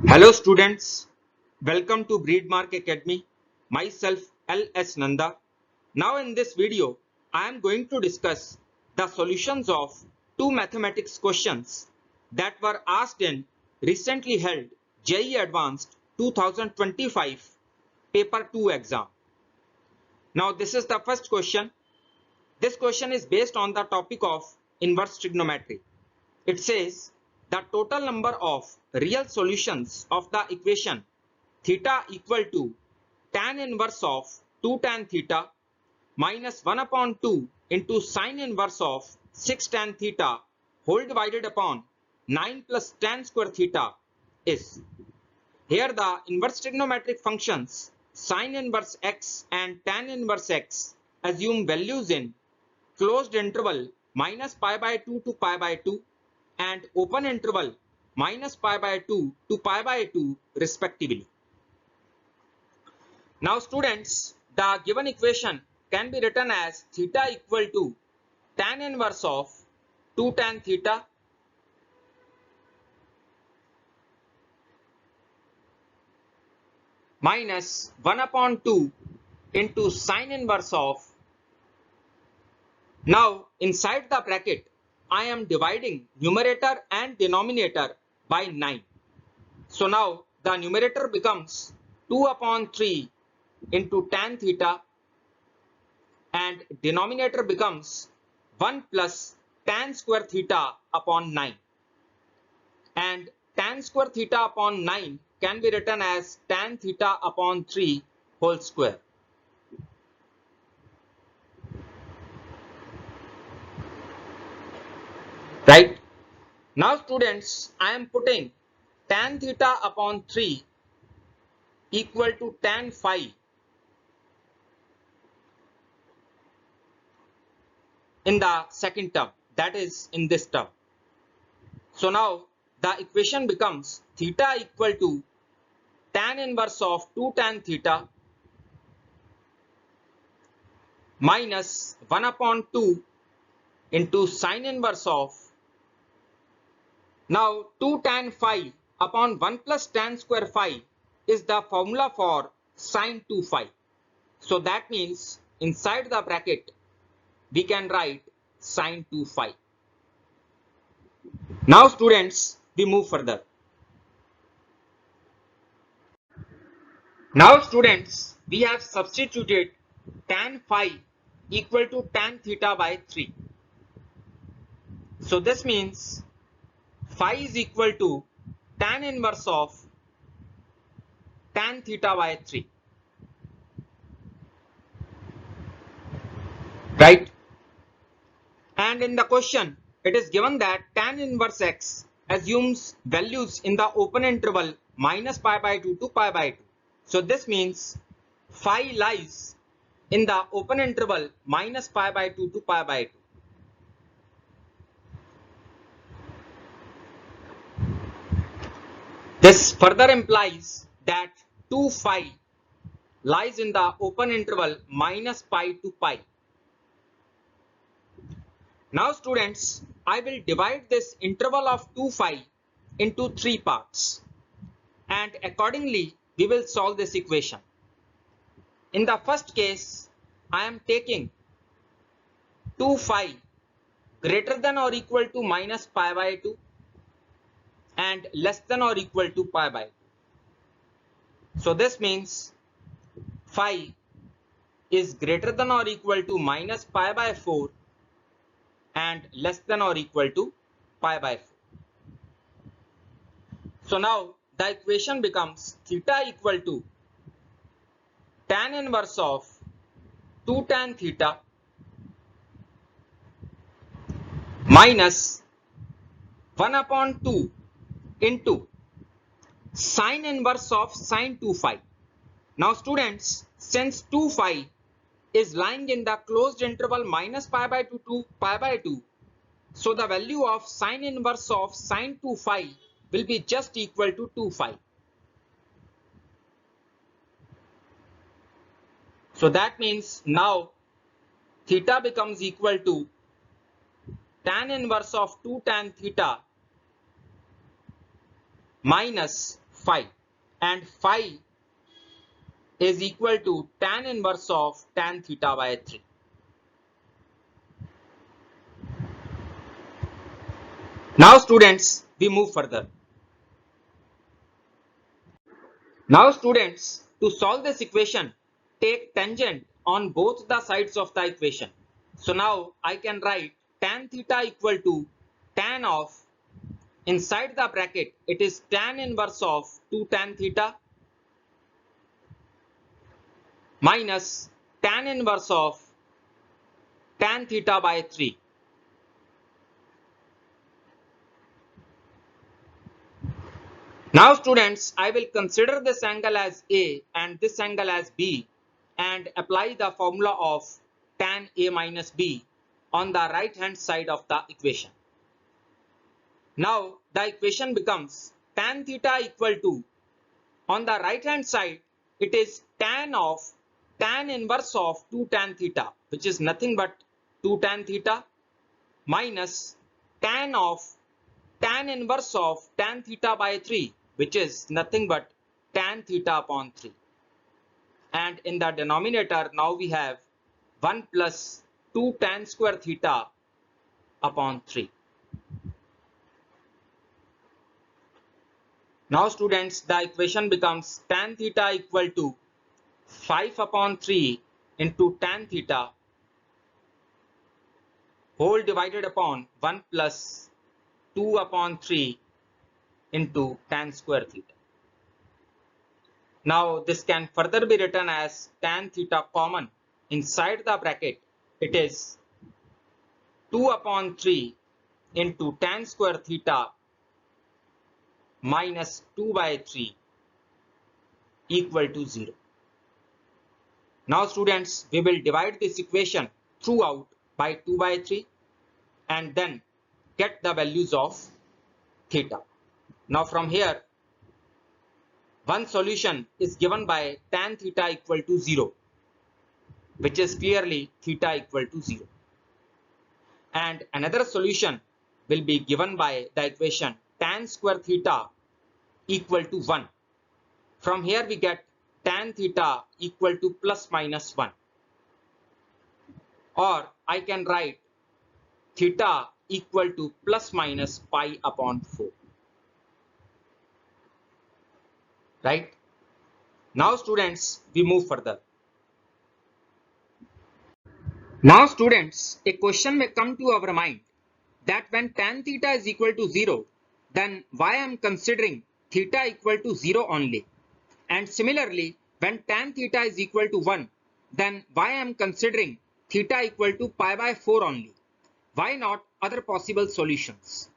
Hello students, welcome to Breedmark Academy. Myself L.S. Nanda. Now in this video, I am going to discuss the solutions of two mathematics questions that were asked in recently held JEE Advanced 2025 Paper 2 exam. Now this is the first question. This question is based on the topic of inverse trigonometry. It says the total number of real solutions of the equation theta equal to tan inverse of 2 tan theta minus 1 upon 2 into sine inverse of 6 tan theta whole divided upon 9 plus tan square theta is. Here the inverse trigonometric functions sine inverse x and tan inverse x assume values in closed interval minus pi by 2 to pi by 2 and open interval minus pi by 2 to pi by 2 respectively. Now students, the given equation can be written as theta equal to tan inverse of 2 tan theta minus 1 upon 2 into sine inverse of. Now inside the bracket I am dividing numerator and denominator by 9. So now the numerator becomes 2 upon 3 into tan theta and denominator becomes 1 plus tan square theta upon 9. And tan square theta upon 9 can be written as tan theta upon 3 whole square. Right? Now students, I am putting tan theta upon 3 equal to tan phi in the second term, that is in this term. So now the equation becomes theta equal to tan inverse of 2 tan theta minus 1 upon 2 into sine inverse of. Now 2 tan phi upon 1 plus tan square phi is the formula for sine 2 phi. So that means inside the bracket we can write sine 2 phi. Now students, we move further. Now students, we have substituted tan phi equal to tan theta by 3. So this means phi is equal to tan inverse of tan theta by 3. Right? And in the question, it is given that tan inverse x assumes values in the open interval minus pi by 2 to pi by 2. So this means phi lies in the open interval minus pi by 2 to pi by 2. This further implies that 2 phi lies in the open interval minus pi to pi. Now students, I will divide this interval of 2 phi into 3 parts and accordingly we will solve this equation. In the first case, I am taking 2 phi greater than or equal to minus pi by 2 and less than or equal to pi by 2. So this means phi is greater than or equal to minus pi by 4 and less than or equal to pi by 4. So now the equation becomes theta equal to tan inverse of 2 tan theta minus 1 upon 2 into sine inverse of sine 2 phi. Now students, since 2 phi is lying in the closed interval minus pi by 2 to pi by 2, so the value of sine inverse of sine 2 phi will be just equal to 2 phi. So that means now theta becomes equal to tan inverse of 2 tan theta minus phi, and phi is equal to tan inverse of tan theta by 3. Now students, we move further. Now students, to solve this equation, take tangent on both the sides of the equation. So now I can write tan theta equal to tan of, inside the bracket it is tan inverse of 2 tan theta minus tan inverse of tan theta by 3. Now students, I will consider this angle as A and this angle as B and apply the formula of tan A minus B on the right hand side of the equation. Now the equation becomes tan theta equal to, on the right hand side it is tan of tan inverse of 2 tan theta, which is nothing but 2 tan theta, minus tan of tan inverse of tan theta by 3, which is nothing but tan theta upon 3. And in the denominator now we have 1 plus 2 tan square theta upon 3. Now students, the equation becomes tan theta equal to 5 upon 3 into tan theta whole divided upon 1 plus 2 upon 3 into tan square theta. Now this can further be written as tan theta common inside the bracket. It is 2 upon 3 into tan square theta minus 2 by 3 equal to 0. Now students, we will divide this equation throughout by 2 by 3 and then get the values of theta. Now from here, one solution is given by tan theta equal to 0, which is clearly theta equal to 0. And another solution will be given by the equation tan square theta equal to 1. From here we get tan theta equal to plus minus 1. Or I can write theta equal to plus minus pi upon 4. Right? Now students, we move further. Now students, a question may come to our mind that when tan theta is equal to 0, then why I am considering theta equal to 0 only? And similarly, when tan theta is equal to 1, then why I am considering theta equal to pi by 4 only? Why not other possible solutions?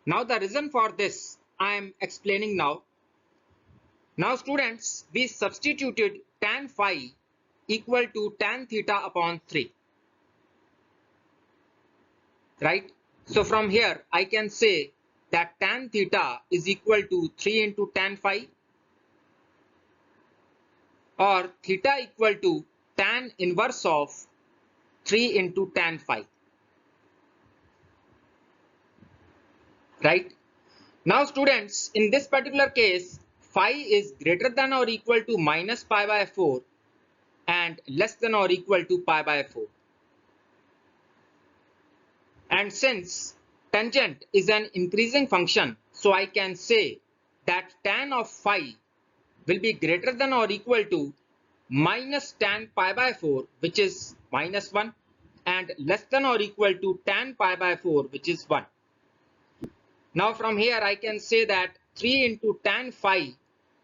Now the reason for this I am explaining now. Now students, we substituted tan phi equal to tan theta upon 3. Right? So from here I can say that tan theta is equal to 3 into tan phi, or theta equal to tan inverse of 3 into tan phi. Right? Now students, in this particular case, phi is greater than or equal to minus pi by 4 and less than or equal to pi by 4. And since tangent is an increasing function, so I can say that tan of phi will be greater than or equal to minus tan pi by 4, which is minus 1, and less than or equal to tan pi by 4, which is 1. Now from here I can say that 3 into tan phi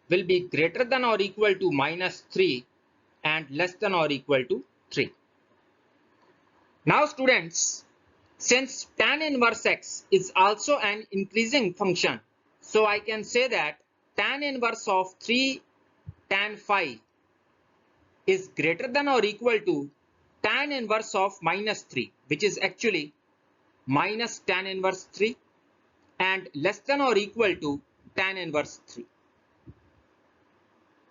will be greater than or equal to minus 3 and less than or equal to 3. Now students, since tan inverse x is also an increasing function, so I can say that tan inverse of 3 tan phi is greater than or equal to tan inverse of minus 3, which is actually minus tan inverse 3, and less than or equal to tan inverse 3.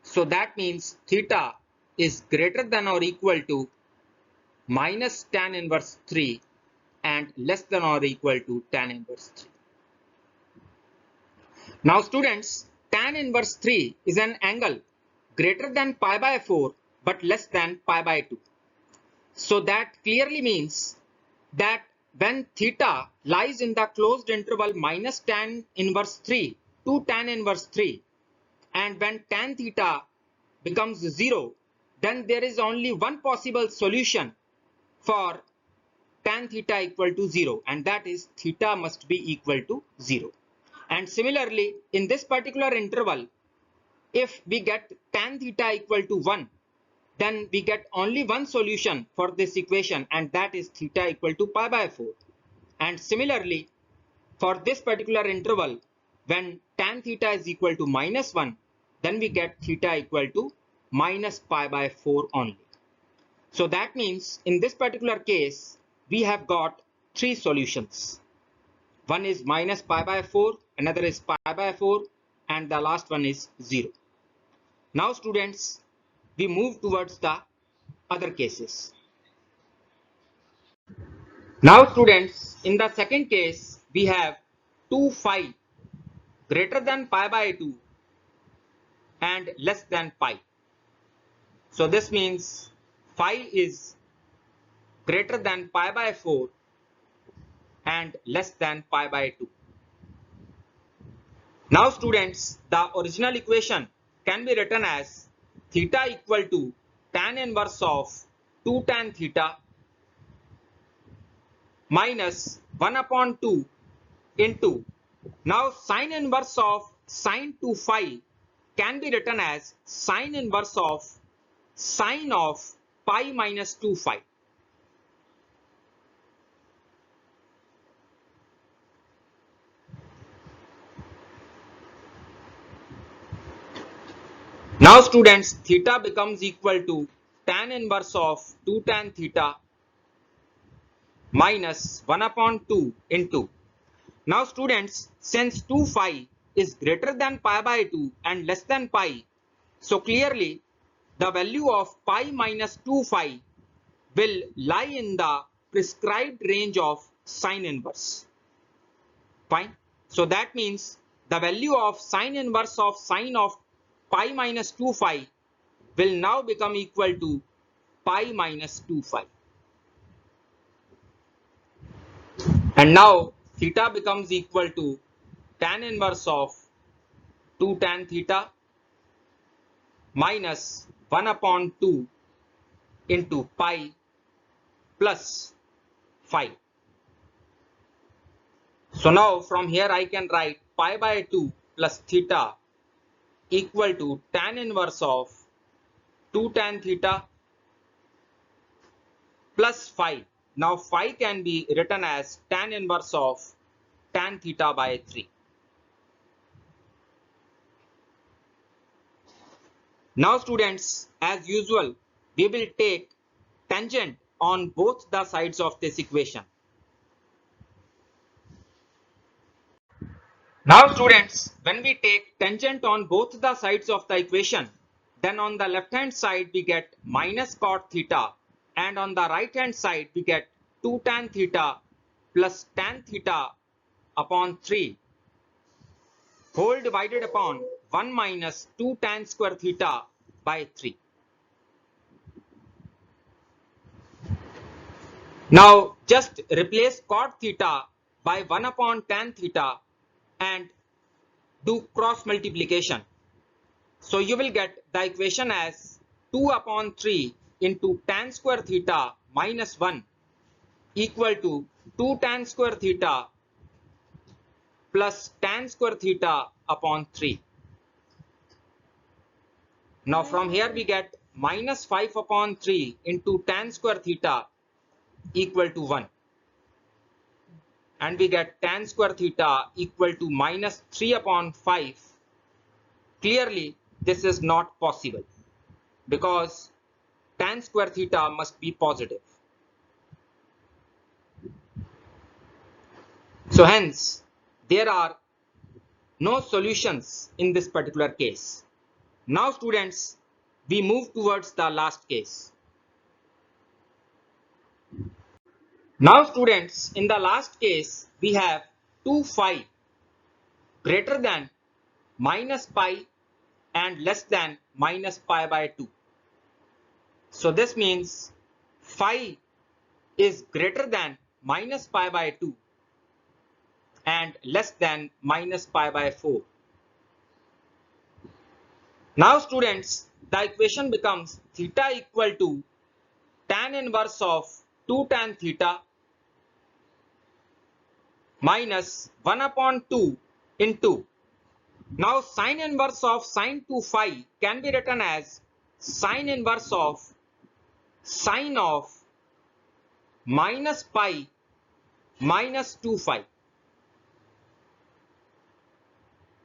So that means theta is greater than or equal to minus tan inverse 3 and less than or equal to tan inverse 3. Now students, tan inverse 3 is an angle greater than pi by 4 but less than pi by 2. So that clearly means that when theta lies in the closed interval minus tan inverse 3 to tan inverse 3, and when tan theta becomes 0, then there is only one possible solution for tan theta equal to 0, and that is theta must be equal to 0. And similarly, in this particular interval, if we get tan theta equal to 1, then we get only one solution for this equation, and that is theta equal to pi by 4. And similarly, for this particular interval, when tan theta is equal to minus 1, then we get theta equal to minus pi by 4 only. So that means in this particular case, we have got three solutions. One is minus pi by 4, another is pi by 4, and the last one is 0. Now students, we move towards the other cases. Now students, in the second case, we have 2 phi greater than pi by 2 and less than pi. So this means phi is greater than pi by 4 and less than pi by 2. Now students, the original equation can be written as theta equal to tan inverse of 2 tan theta minus 1 upon 2 into, now sine inverse of sine 2 phi can be written as sine inverse of sine of pi minus 2 phi. Now students, theta becomes equal to tan inverse of 2 tan theta minus 1 upon 2 into. Now students, since 2 phi is greater than pi by 2 and less than pi, so clearly the value of pi minus 2 phi will lie in the prescribed range of sine inverse. Fine. So that means the value of sine inverse of sine of pi minus 2 phi will now become equal to pi minus 2 phi. And now theta becomes equal to tan inverse of 2 tan theta minus 1 upon 2 into pi plus phi. So now from here I can write pi by 2 plus theta equal to tan inverse of 2 tan theta plus phi. Now phi can be written as tan inverse of tan theta by 3. Now students, as usual, we will take tangent on both the sides of this equation. Now students, when we take tangent on both the sides of the equation, then on the left hand side we get minus cot theta, and on the right hand side we get 2 tan theta plus tan theta upon 3 whole divided upon 1 minus 2 tan square theta by 3. Now just replace cot theta by 1 upon tan theta and do cross multiplication. So you will get the equation as 2 upon 3 into tan square theta minus 1 equal to 2 tan square theta plus tan square theta upon 3. Now from here we get minus 5 upon 3 into tan square theta equal to 1. And we get tan square theta equal to minus 3 upon 5. Clearly this is not possible because tan square theta must be positive. So hence there are no solutions in this particular case. Now students, we move towards the last case. Now students, in the last case we have 2 phi greater than minus pi and less than minus pi by 2. So this means phi is greater than minus pi by 2 and less than minus pi by 4. Now students, the equation becomes theta equal to tan inverse of 2 tan theta minus 1 upon 2 into. Now sine inverse of sine 2 phi can be written as sine inverse of sine of minus pi minus 2 phi.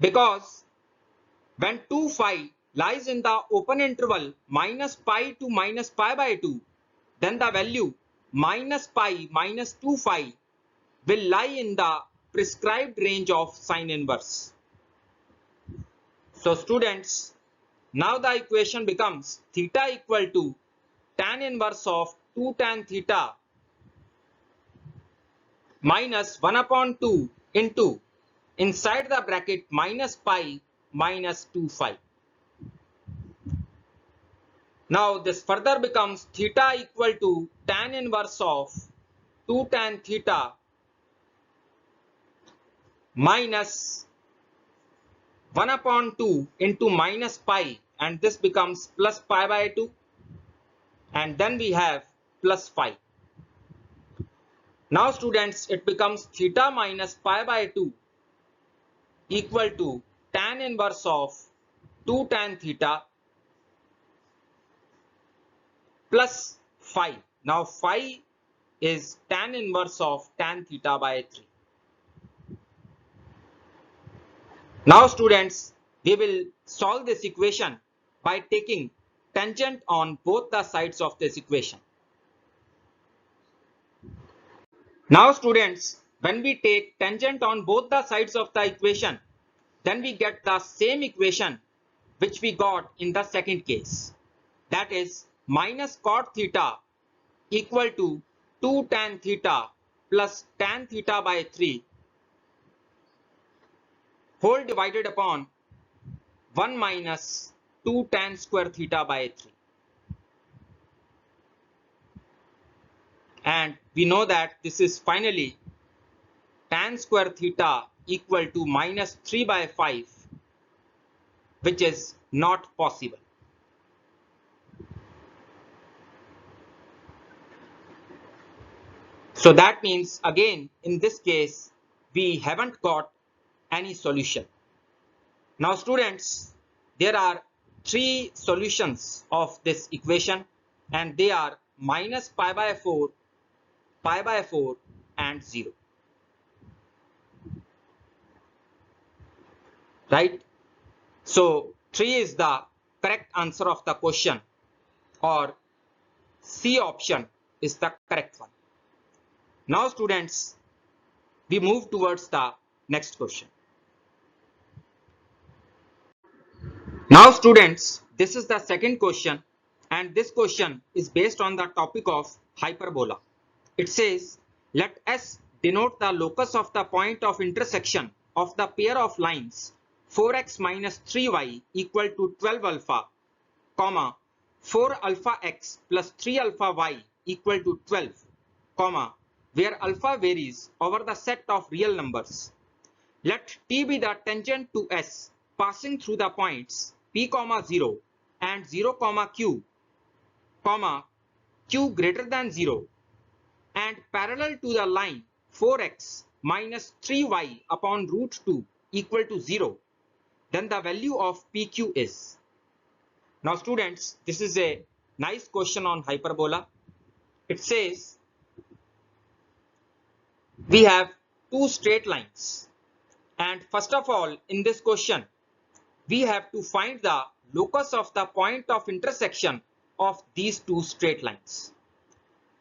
Because when 2 phi lies in the open interval minus pi to minus pi by 2, then the value minus pi minus 2 phi will lie in the prescribed range of sine inverse. So students, now the equation becomes theta equal to tan inverse of 2 tan theta minus 1 upon 2 into inside the bracket minus pi minus 2 phi. Now this further becomes theta equal to tan inverse of 2 tan theta minus 1 upon 2 into minus pi, and this becomes plus pi by 2, and then we have plus phi. Now students, it becomes theta minus pi by 2 equal to tan inverse of 2 tan theta plus phi. Now phi is tan inverse of tan theta by 3. Now students, we will solve this equation by taking tangent on both the sides of this equation. Now students, when we take tangent on both the sides of the equation, then we get the same equation which we got in the second case. That is minus cot theta equal to 2 tan theta plus tan theta by 3 whole divided upon 1 minus 2 tan square theta by 3. And we know that this is finally tan square theta equal to minus 3 by 5, which is not possible. So that means again in this case we haven't got any solution. Now students, there are three solutions of this equation, and they are minus pi by 4, pi by 4 and 0. Right? So 3 is the correct answer of the question, or C option is the correct one. Now students, we move towards the next question. Now students, this is the second question, and this question is based on the topic of hyperbola. It says, let S denote the locus of the point of intersection of the pair of lines 4x minus 3y equal to 12 alpha, comma 4 alpha x plus 3 alpha y equal to 12, comma where alpha varies over the set of real numbers. Let T be the tangent to S passing through the points P, 0 and 0, Q, Q greater than 0 and parallel to the line 4x minus 3y upon root 2 equal to 0, then the value of PQ is. Now students, this is a nice question on hyperbola. It says we have two straight lines, and first of all in this question we have to find the locus of the point of intersection of these two straight lines.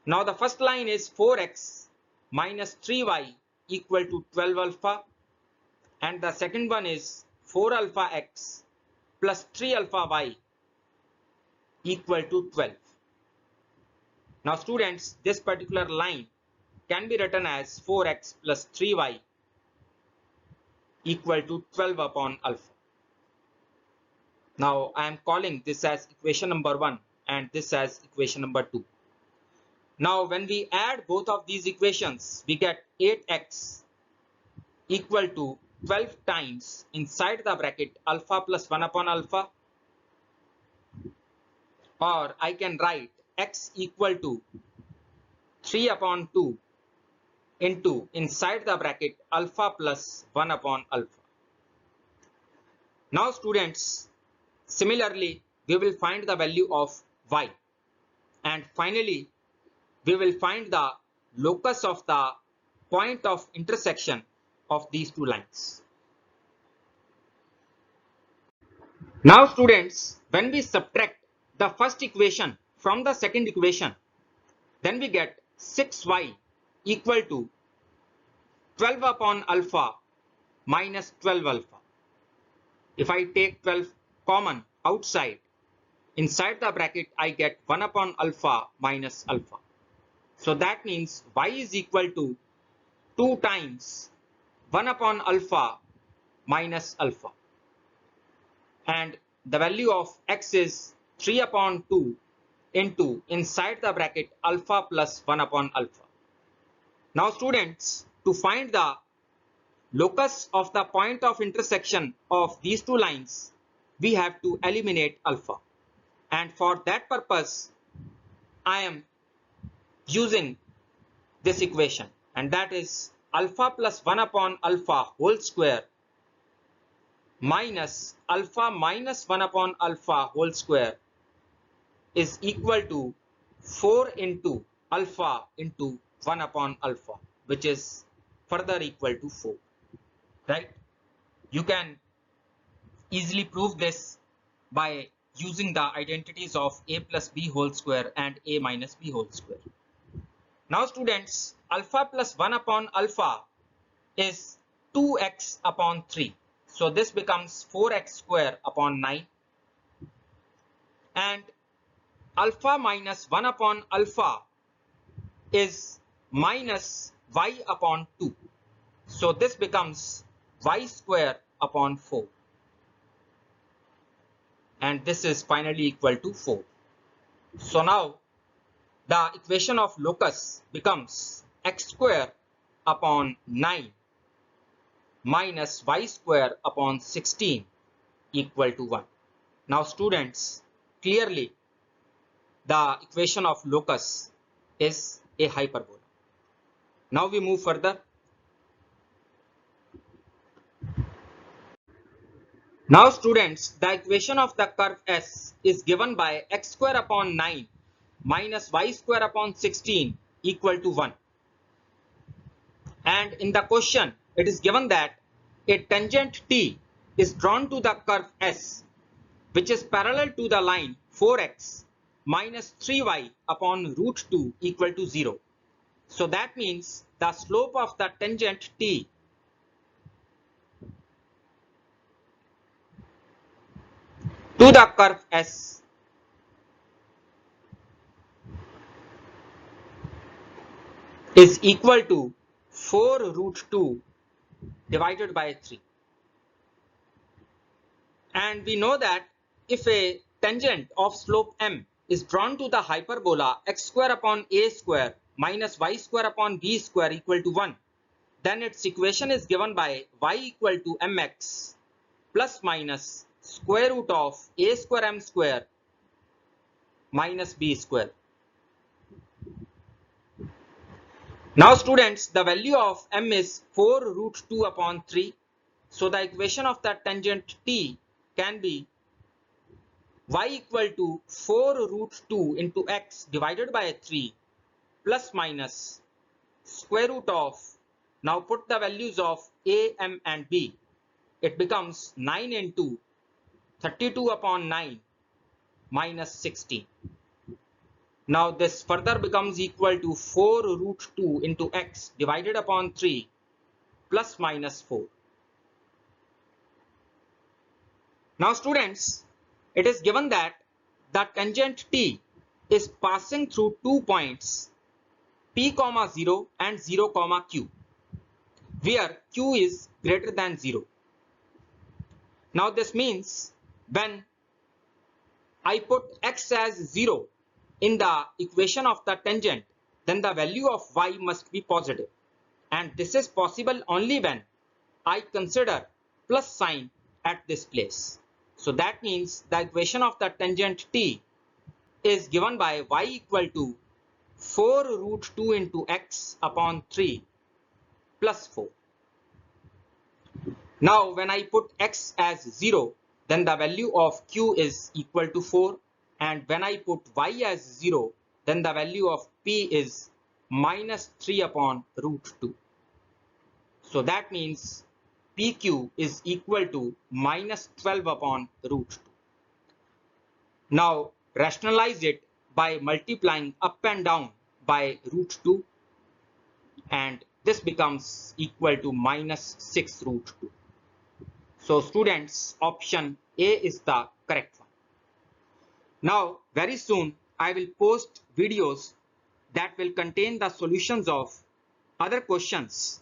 Now the first line is 4x minus 3y equal to 12 alpha, and the second one is 4 alpha x plus 3 alpha y equal to 12. Now students, this particular line can be written as 4x plus 3y equal to 12 upon alpha. Now I am calling this as equation number 1 and this as equation number 2. Now when we add both of these equations, we get 8x equal to 12 times inside the bracket alpha plus 1 upon alpha, or I can write x equal to 3 upon 2 into inside the bracket alpha plus 1 upon alpha. Now students, similarly we will find the value of y, and finally we will find the locus of the point of intersection of these two lines. Now students, when we subtract the first equation from the second equation, then we get 6y equal to 12 upon alpha minus 12 alpha. If I take 12 common outside, inside the bracket I get 1 upon alpha minus alpha. So that means y is equal to 2 times 1 upon alpha minus alpha. And the value of x is 3 upon 2 into inside the bracket alpha plus 1 upon alpha. Now students, to find the locus of the point of intersection of these two lines, we have to eliminate alpha. And for that purpose, I am using this equation, and that is alpha plus 1 upon alpha whole square minus alpha minus 1 upon alpha whole square is equal to 4 into alpha into 1 upon alpha, which is further equal to 4. Right? You can easily prove this by using the identities of a plus b whole square and a minus b whole square. Now students, alpha plus 1 upon alpha is 2x upon 3. So this becomes 4x square upon 9. And alpha minus 1 upon alpha is minus y upon 2. So this becomes y square upon 4. And this is finally equal to 4. So now the equation of locus becomes x square upon 9 minus y square upon 16 equal to 1. Now students, clearly the equation of locus is a hyperbola. Now we move further. Now students, the equation of the curve S is given by x square upon 9 minus y square upon 16 equal to 1. And in the question, it is given that a tangent T is drawn to the curve S, which is parallel to the line 4x minus 3y upon root 2 equal to 0. So that means the slope of the tangent T to the curve S is equal to 4 root 2 divided by 3. And we know that if a tangent of slope m is drawn to the hyperbola x square upon a square minus y square upon b square equal to 1, then its equation is given by y equal to mx plus minus square root of a square m square minus b square. Now students, the value of m is 4 root 2 upon 3. So the equation of the tangent T can be y equal to 4 root 2 into x divided by 3 plus minus square root of, now put the values of a, m and b. It becomes 9 into 32 upon 9 minus 16. Now this further becomes equal to 4 root 2 into x divided upon 3 plus minus 4. Now students, it is given that the tangent T is passing through 2 points P, 0 and 0, Q, where Q is greater than 0. Now this means when I put x as 0 in the equation of the tangent, then the value of y must be positive. And this is possible only when I consider plus sign at this place. So that means the equation of the tangent t is given by y equal to 4 root 2 into x upon 3 plus 4. Now when I put x as 0, then the value of q is equal to 4, and when I put y as 0, then the value of p is minus 3 upon root 2. So that means PQ is equal to minus 12 upon root 2. Now rationalize it by multiplying up and down by root 2, and this becomes equal to minus 6 root 2. So students, option A is the correct one. Now very soon I will post videos that will contain the solutions of other questions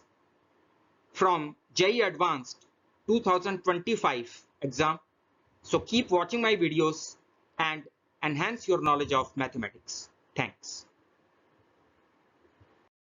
from JEE Advanced 2025 exam. So keep watching my videos and enhance your knowledge of mathematics. Thanks.